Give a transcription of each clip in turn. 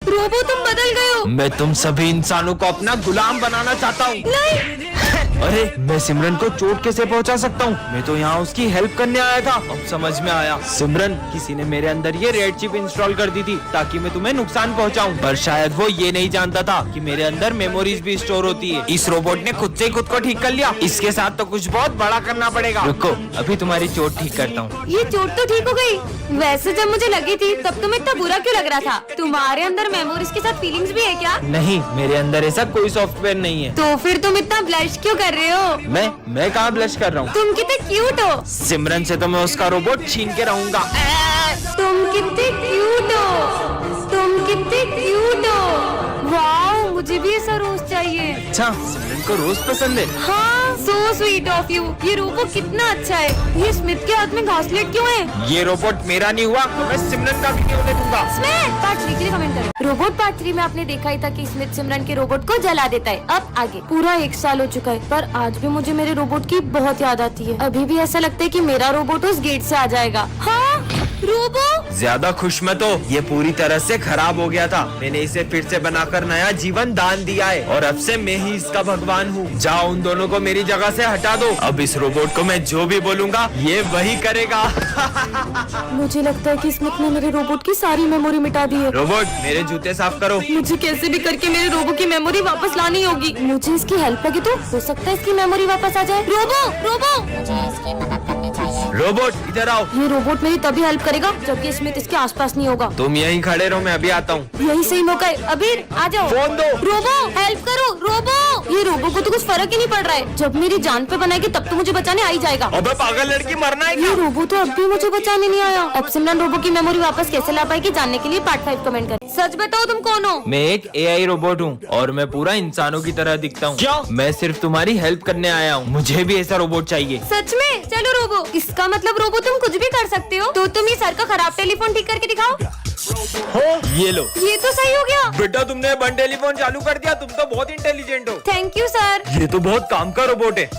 Robo तुम बदल गए हो। मैं तुम सभी इंसानों को अपना गुलाम बनाना चाहता हूँ। नहीं। अरे मैं सिमरन को चोट कैसे पहुंचा सकता हूँ? मैं तो यहाँ उसकी हेल्प करने आया था। अब समझ में आया, सिमरन किसी ने मेरे अंदर ये रेड चिप इंस्टॉल कर दी थी ताकि मैं तुम्हें नुकसान पहुँचाऊँ। पर शायद वो ये नहीं जानता था कि मेरे अंदर मेमोरीज भी स्टोर होती है। इस रोबोट ने खुद से ही खुद को ठीक कर लिया। इसके साथ तो कुछ बहुत बड़ा करना पड़ेगा। रुको, अभी तुम्हारी चोट ठीक करता हूँ। ये चोट तो ठीक हो गई। वैसे जब मुझे लगी थी तब तुम्हें इतना बुरा क्यों लग रहा था? तुम्हारे अंदर मेमोरीज के साथ फीलिंग्स भी है क्या? नहीं, मेरे अंदर ऐसा कोई सॉफ्टवेयर नहीं है। तो फिर तुम इतना ब्लश क्यों कर रहे हो? मैं कहाँ ब्लश कर रहा हूँ? तुम कितने क्यूट हो। सिमरन से तो मैं उसका रोबोट छीन के रहूंगा। तुम कितने क्यूट हो। तुम कितने क्यूट हो। वाओ, मुझे भी ऐसा रोज चाहिए। अच्छा, सिमरन को रोज पसंद है। हाँ, सो स्वीट ऑफ यू। ये रोबो कितना अच्छा है। ये स्मिथ के हाथ में घासलेट क्यों है? ये रोबोट मेरा नहीं हुआ तो मैं सिमरन का भी नहीं होने दूंगा। स्मिथ पार्ट 3 के लिए कमेंट करो। रोबोट पार्ट 3 में आपने देखा ही था कि स्मिथ सिमरन के रोबोट को जला देता है। अब आगे पूरा 1 साल हो चुका है, पर आज भी मुझे मेरे रोबोट की बहुत याद आती है। अभी भी ऐसा लगता है कि मेरा रोबोट उस गेट से आ जाएगा। हाँ, रोबो। ज्यादा खुश मत हो, ये पूरी तरह से खराब हो गया था। मैंने इसे फिर से बनाकर नया जीवन दान दिया है और अब से मैं ही इसका भगवान हूँ। जाओ, उन दोनों को मेरी जगह से हटा दो। अब इस रोबोट को मैं जो भी बोलूँगा ये वही करेगा। मुझे लगता है कि स्मिथ ने मेरे रोबोट की सारी मेमोरी मिटा दी है। रोबोट, मेरे जूते साफ करो। मुझे कैसे भी करके मेरे रोबो की मेमोरी वापस लानी होगी। मुझे इसकी हेल्प लगी तो हो सकता है इसकी मेमोरी वापस आ जाए। रोबो, रोबो, मुझे इसकी मदद करनी चाहिए। रोबोट इधर आओ। ये रोबोट मेरी तभी हेल्प करेगा जबकि स्मिथ इसके आसपास नहीं होगा। तुम यहीं खड़े रहो, मैं अभी आता हूँ। यही सही मौका है। अबीर आ जाओ। फोन दो। रोबो, हेल्प करो। रोबो, ये रोबो को तो कुछ फर्क ही नहीं पड़ रहा है। जब मेरी जान पे बनाएगी तब तो मुझे बचाने आ ही जाएगा। अबे पागल लड़की, मरना है ये क्या? रोबो तो अब भी मुझे बचाने नहीं आया। अब सिमरन रोबो की मेमोरी वापस कैसे ला पाएगी जानने के लिए पार्ट 5 कमेंट करें। सच बताओ तुम कौन हो? मैं एक AI रोबोट हूँ और मैं पूरा इंसानों की तरह दिखता हूँ। क्या? मैं सिर्फ तुम्हारी हेल्प करने आया हूँ। मुझे भी ऐसा रोबोट चाहिए। सच में? चलो रोबो। इसका मतलब रोबो तुम कुछ भी कर सकते हो। तो तुम ये सर का खराब टेलीफोन ठीक करके दिखाओ। हो, ये लो। ये तो सही हो गया। बेटा, तुमने वन टेलीफोन चालू कर दिया। तुम तो बहुत इंटेलिजेंट हो। Thank you sir. ये तो बहुत काम का रोबोट है।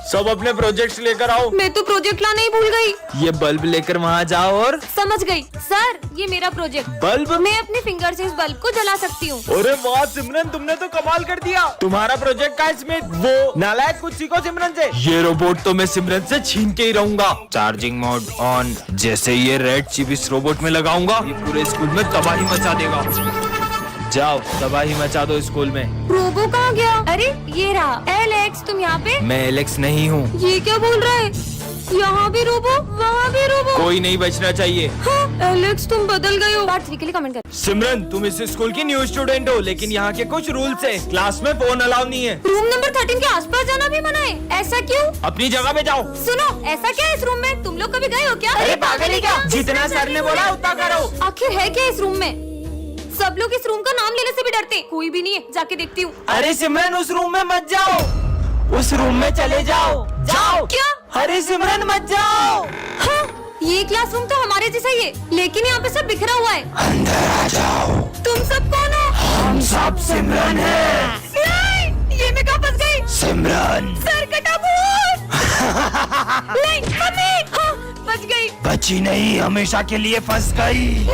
सब अपने प्रोजेक्ट्स लेकर आओ। मैं तो प्रोजेक्ट लाना ही भूल गई। ये बल्ब लेकर वहाँ जाओ और समझ गई सर, ये मेरा प्रोजेक्ट। बल्ब? मैं अपने फिंगर से इस बल्ब को जला सकती हूँ। अरे वाह सिमरन, तुमने तो कमाल कर दिया। तुम्हारा प्रोजेक्ट का इसमें वो नालायक, कुछ सीखो सिमरन से। ये रोबोट तो मैं सिमरन से छीन के ही रहूंगा। Charging mode on. जैसे ये रेड चिप इस रोबोट में लगाऊंगा, ये पूरे स्कूल में तबाही मचा देगा। जाओ, तबाही मचा दो स्कूल में। रोबो कहाँ गया? अरे ये रहा। एलेक्स, तुम यहाँ पे? मैं एलेक्स नहीं हूँ। ये क्या बोल रहा है? यहाँ भी रोबो, वहाँ भी रोबो। कोई नहीं बचना चाहिए। हाँ, एलेक्स तुम बदल गए हो। पार्ट 3 के लिए कमेंट कर। सिमरन, तुम इस स्कूल की न्यू स्टूडेंट हो, लेकिन यहाँ के कुछ रूल्स है। क्लास में फोन अलाउ नहीं है। रूम नंबर 13 के आसपास जाना भी मना है। ऐसा क्यों? अपनी जगह पे जाओ। सुनो, ऐसा क्या है इस रूम में? तुम लोग कभी गए हो क्या? अरे पागल है क्या? जितना सर ने बोला उतना करो। आखिर है क्या इस रूम में? सब लोग इस रूम का नाम लेने से भी डरते। कोई भी नहीं है, जाके देखती हूँ। अरे सिमरन, उस रूम में मत जाओ। उस रूम में चले जाओ। जाओ। क्या? अरे सिमरन, मत जाओ। हाँ, ये क्लासरूम तो हमारे जैसा ही है, लेकिन यहाँ पे सब बिखरा हुआ है। अंदर आ जाओ। तुम सब कौन हो? हम सब सिमरन हैं। नहीं, ये मैं कहाँ फंस गई? सिमरन। सर कटा भूत। नहीं, मम्मी। हाँ, बच गई। बची नहीं, हमेशा के लिए फंस गई।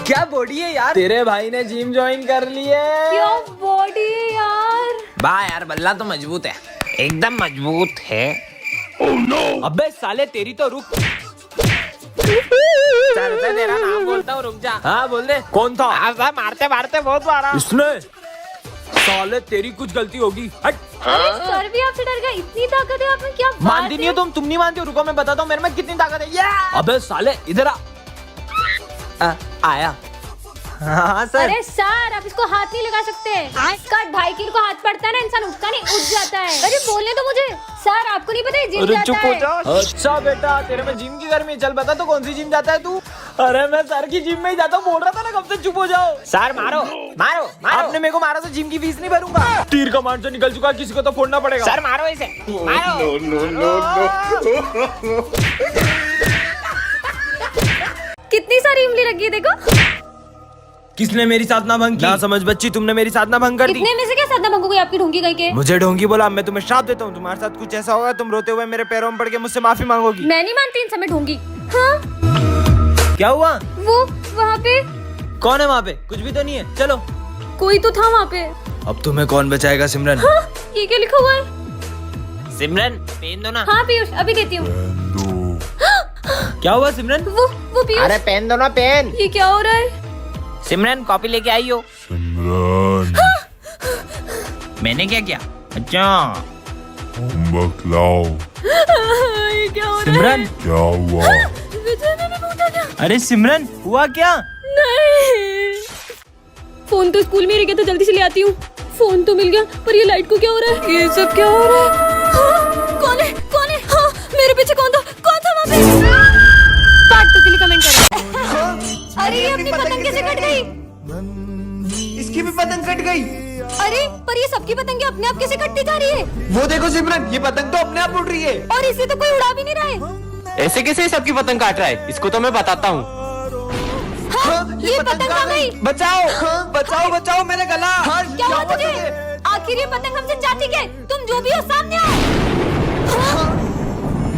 क्या बॉडी है यार। तेरे भाई ने जिम ज्वाइन कर ली है। क्या बॉडी है यार। वाह यार, बल्ला तो मजबूत है, एकदम मजबूत है। Oh no! अबे साले, तेरी तो रुक। चल मैं तेरा नाम बोलता हूँ, रुक जा। हाँ बोल दे। कौन था? आप मारते मारते बहुत मारा। इसने। साले, तेरी कुछ गलती होगी। हट। अरे सर भी आपसे डर गया। इतनी ताकत है आप में, क्या बात मानती नहीं है? हो तुम नहीं मानती हो। रुको मैं बताता हूँ मेरे में कितनी ताकत है। अबे साले, इधर आ। आया। हाँ सर। अरे सर, आप इसको हाथ नहीं लगा सकते। इसका 2.5 किलो का हाथ पड़ता है ना, इंसान उठता नहीं, उठ जाता है। अरे बोलने तो मुझे। सर आपको नहीं पता है जिम जाता चुप हो है। जा। अच्छा बेटा, तेरे में जिम की गर्मी। चल बता तो कौन सी जिम जाता है तू? अरे मैं सर की जिम में ही जाता हूँ। बोल रहा था ना कब से चुप हो जाओ। सर मारो मारो मारो। आपने मेरे को मारा तो जिम की फीस नहीं भरूंगा। तीर कमांड से निकल चुका, किसी को तो फोड़ना पड़ेगा। सर मारो इसे, मारो। कितनी सारी इमली लगी है देखो। किसने मेरी साधना भंग की? ना समझ बच्ची, तुमने मेरी साधना भंग कर दी। इतने में से क्या साधना भंग हो गई आपकी ढोंगी गई के? मुझे ढोंगी बोला, मैं तुम्हें श्राप देता हूँ। तुम्हारे साथ कुछ ऐसा होगा, तुम रोते हुए मेरे पैरों में पड़ के मुझसे माफी मांगोगी। मैं नहीं मानती इन समय ढोंगी। हाँ, क्या हुआ? वो वहाँ पे कौन है वहाँ पे? कुछ भी तो नहीं है। चलो। कोई तो था वहाँ पे। अब तुम्हें कौन बचाएगा सिमरन? हाँ, ये क्या लिखा हुआ है? सिमरन पेन दो ना। हाँ पीयूष, अभी देती हूँ। क्या हुआ सिमरन? वो पीयूष, अरे पेन दो ना पेन। ये क्या हो रहा है? सिमरन कॉपी लेके आई हो। सिमरन मैंने क्या किया? अच्छा होमवर्क लाओ। ये क्या हो रहा है? सिमरन क्या हुआ? विजय मैंने पूछा क्या? अरे सिमरन हुआ क्या? नहीं, फोन तो स्कूल में ही रह गया था, जल्दी से ले आती हूँ। फोन तो मिल गया, पर ये लाइट को क्या हो रहा है? ये सब क्या हो रहा है? हाँ, कौन है? कौन है? हाँ, मेरे पीछे कौन था? कौन था वहाँ पे? पार्ट 2 के लिए कमेंट करें। अरे ये अपनी पतंग कैसे कट गई? इसकी भी पतंग कट गई। अरे पर ये सबकी पतंगे अपने आप कैसे कटती जा रही है? वो देखो सिमरन, ये पतंग तो अपने आप उड़ रही है। और इसे तो कोई उड़ा भी नहीं रहा है। ऐसे कैसे सबकी पतंग काट रहा है? इसको तो मैं बताता हूँ। हाँ, ये पतंग कहाँ गई? बचाओ बचाओ बचाओ मेरा गला। क्या हुआ तुझे? आखिर ये पतंग हमसे चाहती क्या है? तुम जो भी हो सामने आओ।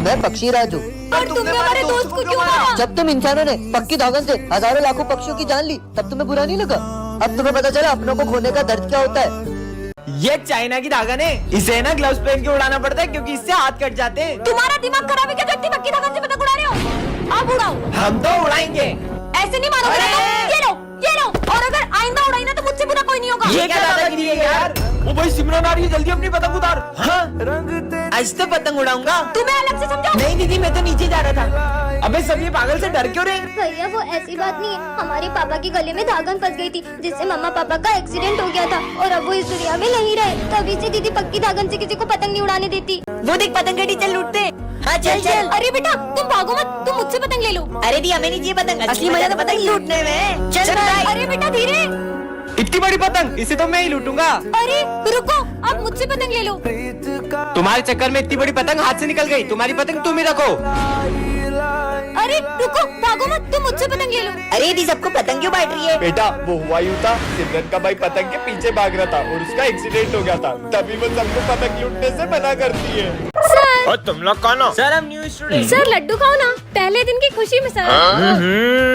मैं पक्षी राजू। और तुमने हमारे दोस्त को क्यों मारा? जब तुम इंसानों ने पक्की धागन से हजारों लाखों पक्षियों की जान ली, तब तुम्हें बुरा नहीं लगा? अब तुम्हें पता चला अपनों को खोने का दर्द क्या होता है। ये चाइना की धागन है। इसे ना ग्लव्स पहन के उड़ाना पड़ता है, क्योंकि इससे हाथ कट जाते हैं। तुम्हारा दिमाग खराब है क्या? जो इतनी पक्की धागन से पतंग उड़ा रहे हो? आप उड़ाओ। हम तो उड़ाएंगे। ऐसे नहीं मारोगे ना? ये लो, ये लो। और अगर आइंदा उड़ाई ना तो मुझसे बुरा कोई नहीं होगा। ये क्या दादागिरी है यार? ओ भाई सिमरन आ रही है, जल्दी अपनी पतंग उतार। हाँ आज तो पतंग उड़ाऊंगा। तुम्हें अलग से समझाओ। नहीं दीदी, मैं तो नीचे जा रहा था। अबे सब ये पागल से डर क्यों रहे? भैया वो ऐसी बात नहीं है, हमारे पापा के गले में धागन फंस गई थी, जिससे मम्मा पापा का एक्सीडेंट हो गया था और अब वो इस दुनिया में नहीं रहे। तभी से दीदी पक्की धागन से किसी को पतंग नहीं उड़ाने देती। वो देख पतंग के टीचर लूटते। हाँ चल चल। अरे बेटा तुम भागो मत, तुम मुझसे पतंग ले लो। अरे दी हमें नहीं चाहिए पतंग, असली मजा तो पतंग लूटने में। चल अरे बेटा धीरे। इतनी बड़ी पतंग, इसे तो मैं ही लूटूंगा। अरे रुको, आप मुझसे पतंग ले लो। तुम्हारे चक्कर में इतनी बड़ी पतंग हाथ से निकल गई। तुम्हारी पतंग तुम ही रखो। अरे रुको, भागो मत, तुम मुझझसे पतंग ले लो। अरे दी सबको पतंग क्यों बांट रही है? बेटा वो हुआ यूं था, सिमरन का भाई पतंग के पीछे भाग रहा था और उसका एक्सीडेंट हो गया था, तभी वो सबको पतंग लूटने से मना करती है। सर, और तुम लोग कौन हो? सर हम न्यू स्टूडेंट। सर लड्डू खाओ ना, पहले दिन की खुशी में सर।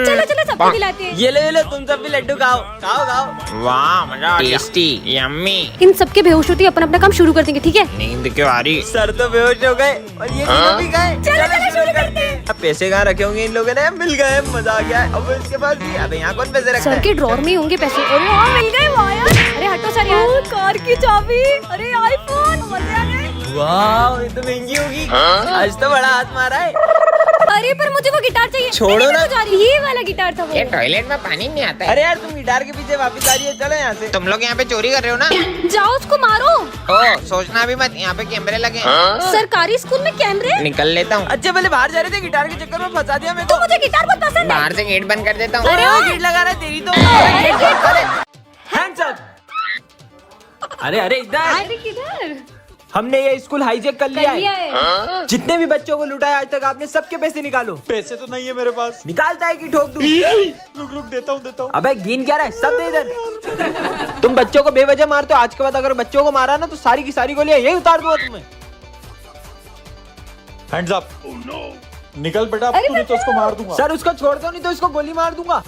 चलो चलो सबको खिलाते हैं। ये लो तुम सब भी लड्डू खाओ खाओ खाओ। वाह मजा आ गया। Tasty yummy. इन सबके बेहोश होती अपना अपना काम शुरू कर देंगे, ठीक है? नींद क्यों आ रही? सर तो बेहोश हो गए और ये तीनों भी गए। चलो चलो शुरू करते हैं। अब पैसे कहाँ रखे होंगे इन लोगों ने? मिल गए, मजा आ गया। अब इसके पास भी, अबे यहाँ कौन पैसे रखता सर है? के ड्रॉर में ही होंगे पैसे। अरे हाँ मिल गए, वाह यार। अरे हटो सर यार। कार की चाबी, अरे आईफोन, मजे आ गए। वाह ये तो महंगी होगी। आज तो बड़ा हाथ मारा है। अरे पर मुझे वो गिटार चाहिए। छोड़ो नहीं, ना। मैं तो जा रही। ये वाला गिटार था वो। ये टॉयलेट में पानी नहीं आता है। अरे यार तुम गिटार के पीछे वापस आ रही है, चलो यहाँ से। तुम लोग यहाँ पे चोरी कर रहे हो ना? जाओ उसको मारो। ओ सोचना भी मत, यहाँ पे कैमरे लगे हैं। सरकारी स्कूल में कैमरे? निकल लेता हूँ। अच्छा पहले बाहर जा रहे थे, गिटार के चक्कर में फंसा दिया मेरे तो को। मुझे गिटार बहुत पसंद है। बाहर से गेट बंद कर देता हूँ। अरे वो गेट लगा रहा है तेरी तो। Hands up. अरे अरे इधर। अरे किधर? हमने ये स्कूल हाईजैक कर लिया लिया है। है। जितने भी बच्चों को लुटाया आज तक आपने, सबके पैसे निकालो। पैसे तो नहीं है मेरे पास। निकालता है कि ठोक दूं? रुक देता हूँ अबे गिन क्या रहा है? सब दे इधर। तुम बच्चों को बेवजह मारते हो, आज के बाद अगर बच्चों को मारा ना तो सारी की सारी गोलियां यही उतार दूंगा तुम्हें। Hands up. निकल बेटा, अब तूने तो उसको मार दूंगा। सर उसको छोड़ दो नहीं तो इसको गोली मार दूंगा।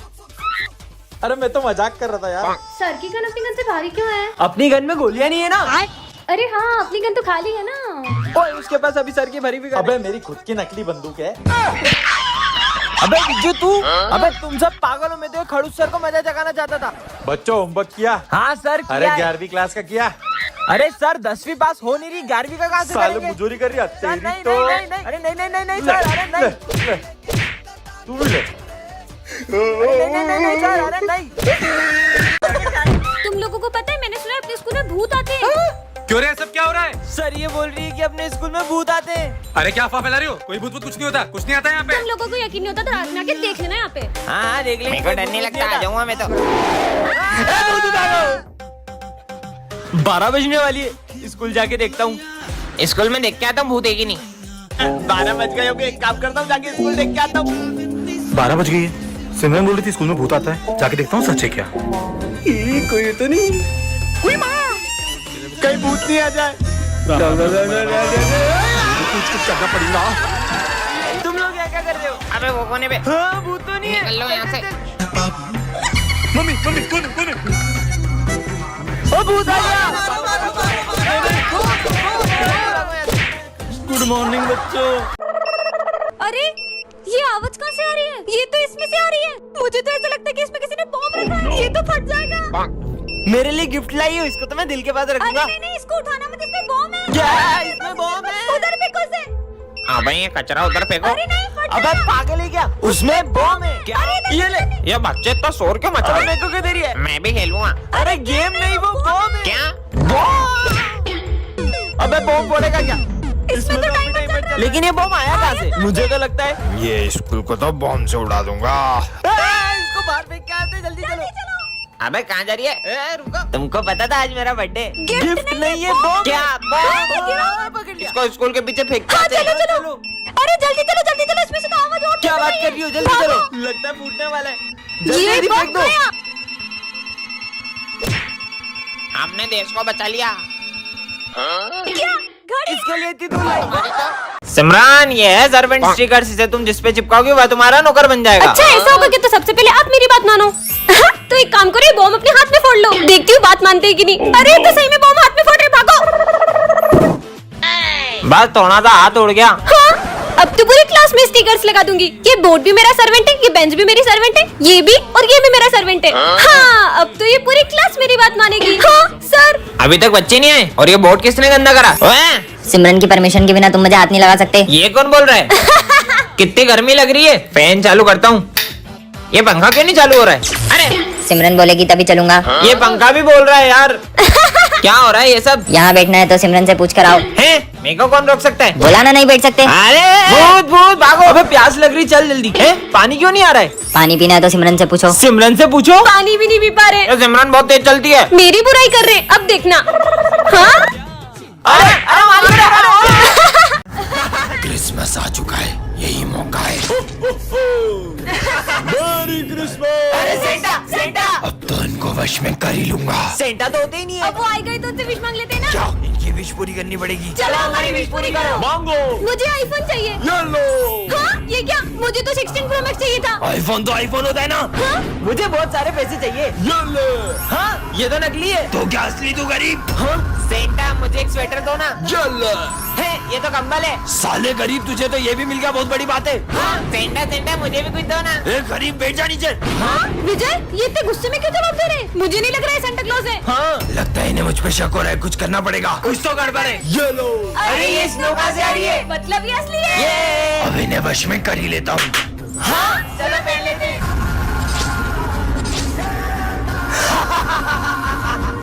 अरे मैं तो मजाक कर रहा था यार। सर की गन अपनी गन से भारी क्यों है? अपनी गन में गोलियां नहीं है ना? अरे हाँ अपनी गन तो खाली है ना। ओए उसके पास अभी सर की भरी हुई गन है। अबे मेरी खुद की नकली बंदूक है। अबे बिज्जू तू, अबे तुम सब पागलों में तो खड़ूस सर को मजा जगाना चाहता था। बच्चों होमवर्क किया? हाँ सर अरे किया है। 11वीं क्लास का किया? अरे सर 10वीं पास हो नहीं रही, 11वीं का कहाँ से साले करेंगे? मुजोरी कर रही है सर, तेरी नहीं, तो। नहीं, नहीं, नहीं, अरे नहीं नहीं नहीं नहीं सर, अरे नहीं ले, ले। तू भी ले। नहीं नहीं नहीं नहीं सर, अरे नहीं। तुम लोगों को पता है मैंने सुना है अपने स्कूल में भूत आते हैं। क्यों रे सब क्या हो रहा है? सर ये बोल रही है कि अपने स्कूल में भूत आते हैं। अरे क्या अफवाह फैला रही हो? कोई भूत कुछ नहीं होता, कुछ नहीं आता यहाँ पे। तुम लोगों को यकीन नहीं होता तो रात में आके देख लेना यहाँ पे। हाँ देख लेंगे। मेरे को डर नहीं लगता, आ जाऊंगा मैं तो। 12 बजने वाली है, स्कूल जाके देखता हूँ। स्कूल में देख के आता हूँ भूत है कि नहीं। 12 बज गए होंगे, एक काम करता हूँ जाके स्कूल देख के आता हूँ। 12 बज गई है। सिमरन बोल रही थी स्कूल में भूत आता है, जाके देखता हूँ सच है क्या। कोई तो नहीं, कहीं भूत नहीं आ जाए। कुछ करना पड़ेगा। तुम लोग क्या क्या कर रहे हो? अबे वो कोने पे हाँ भूत तो नहीं है। निकल लो यहाँ से। भूत आ गया। गुड मॉर्निंग बच्चों। अरे ये आवाज कहाँ से आ रही है? ये तो इसमें से आ रही है। मुझे तो ऐसा लगता है कि इसमें किसी ने बॉम्ब रखा है। ये तो फट जाएगा। मेरे लिए गिफ्ट लाई हो, इसको तो मैं दिल के पास रखूंगा। नहीं, इसको उठाना मत, इसमें बॉम्ब है। क्या इसमें बॉम्ब है? उधर फेंको इसे। हाँ भाई ये कचरा उधर फेंको। अरे नहीं, फट अबे पागल है क्या? उसमें बॉम्ब है क्या? ये ले। ये बच्चे इतना शोर क्यों मचा रहे मेरे को क्या दे रही है? मैं भी खेलूंगा। अरे गेम नहीं, वो बॉम्ब है। क्या? बॉम्ब। अबे बॉम्ब फोड़ेगा क्या? इसमें तो टाइमर चल रहा है। लेकिन ये बॉम्ब आया कहाँ से? मुझे तो लगता है ये स्कूल को तो बॉम्ब से उड़ा दूंगा। इसको बाहर फेंक के आते, जल्दी चलो। अबे कहाँ जा रही है? रुको। तुमको पता था आज मेरा बर्थडे? गिफ्ट नहीं है, बॉम्ब। क्या बॉम्ब? पकड़ लिया। इसको स्कूल के पीछे फेंक के हाँ, आते हैं। चलो। अरे जल्दी चलो, इसमें से तो आवाज और क्या निकल बात रही कर है। रही हो? जल्दी भागो। चलो, लगता है फूटने वाला है। ये जल्दी फेंक बम दो। गया। हमने देश को बचा लिया। क्या? घड़ी? इसके लिए इतनी दूर लाई। सिमरान ये है सर्वेंट स्टिकर, इसे तुम जिस पे चिपकाओगे वह तुम्हारा नौकर बन जाएगा। अच्छा ऐसा होगा कि तो सबसे पहले आप मेरी बात मानो। तो एक काम करो, ये बॉम्ब अपने हाथ में फोड़ लो, देखती हूँ बात मानते हैं कि नहीं। अरे तो सही में बॉम्ब हाथ में फोड़ रहे, भागो। बस थोड़ा सा हाथ उड़ गया। हाँ, अब तो पूरी क्लास में स्टिकर्स लगा दूंगी। ये बोर्ड भी मेरा सर्वेंट है, ये बेंच भी मेरी सर्वेंट है, ये भी और ये भी मेरा सर्वेंट है। हाँ, अब तो ये पूरी क्लास मेरी बात मानेगी। हाँ सर। अभी तक बच्चे नहीं आए और ये बोर्ड किसने गंदा करा? ओए, सिमरन की परमिशन के बिना तुम मुझे हाथ नहीं लगा सकते। ये कौन बोल रहा है? कितनी गर्मी लग रही है। फैन चालू करता हूँ। ये पंखा क्यों नहीं चालू हो रहा है? अरे सिमरन बोलेगी तभी चलूंगा। ये पंखा भी बोल रहा है यार। क्या हो रहा है ये सब? यहाँ बैठना है तो सिमरन से पूछ कर आओ। हैं? मेरे को कौन रोक सकता है? बोला ना नहीं बैठ सकते। अरे भूत भूत भागो। अबे प्यास लग रही, चल जल्दी। हैं? पानी क्यों नहीं आ रहा है? पानी पीना है तो सिमरन से पूछो। सिमरन से पूछो। पानी भी नहीं पी पा रहे, ये सिमरन बहुत तेज चलती है। मेरी बुराई कर रहे, अब देखना। हाँ अरे अरे क्रिसमस आ चुका है, यही मौका है। अब तो इनको वश में कर ही लूंगा। सेंटा तो होते ही नहीं है। अब वो आएगा ही तो उससे विश मांग लेते हैं ना। क्या इनकी विश पूरी करनी पड़ेगी? चलो हमारी विश पूरी करो। मांगो। मुझे आईफोन चाहिए। ये लो। हाँ ये क्या? मुझे तो 16 प्रो मैक्स चाहिए था। आईफोन तो आईफोन होता है ना। हाँ? मुझे बहुत सारे पैसे चाहिए। ये लो। हाँ, ये तो नकली है। तो क्या असली तू गरीब? हाँ, सेंटा मुझे एक स्वेटर दो ना। ये लो। है ये तो कंबल है। साले गरीब, तुझे तो ये भी मिल गया, बहुत बड़ी बात है। हाँ, सेंटा सेंटा मुझे भी कुछ दो ना। ए गरीब, बैठ जा नीचे। हाँ? विजय ये इतने गुस्से में क्यों जवाब दे रहे? मुझे नहीं लग रहा है सेंटा क्लॉज है। हाँ, लगता है इन्हें मुझ पे शक हो रहा है, कुछ करना पड़ेगा। कुछ तो गड़बड़ है। ये लो। अरे ये स्नो कहाँ से आ रही है? मतलब ये असली है। अब इन्हें वश में कर ही लेता हूँ। चलो पहन लेते हैं।